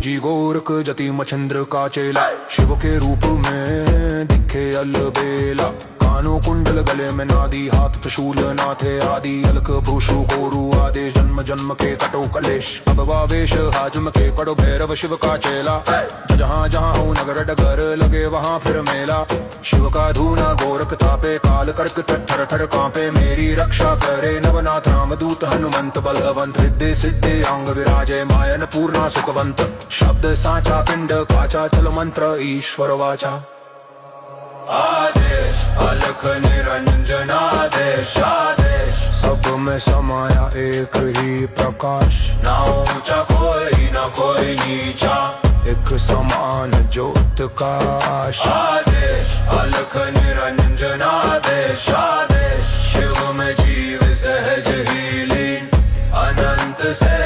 जी गोरख जति मच्छिंद्र का चेला, शिव के रूप में दिखे अलबेला। कानों कुंडल गले में नादी, हाथ त्रिशूल नाथे आदि, अलक भ्रूषु गोरु आदेश, जन्म जन्म के तटो कलेश। अब वावेश हाजम के पड़ो भैरव शिव का चेला, जहाँ जहाँ हो नगर डगर लगे वहाँ फिर मेला। शिव का धूना गोरख तापे, काल कर्क थर थर कांपे, मेरी रक्षा करे नवनाथ रामदूत हनुमंत। बलवंत रिद्धि सिद्धि अंग विराजे, मायन पूर्णा सुखवंत। शब्द साचा पिंड काचा, चल मंत्र ईश्वर वाचा। आदेश अलख निरंजन आदेश आदेश, सब में समाया एक ही प्रकाश। ना ऊंचा कोई न कोई नीचा, एक समान ज्योत का आशा। आदेश अलख निरंजन आदेश आदेश, शिव में जीव सहज ही लीन, अनंत से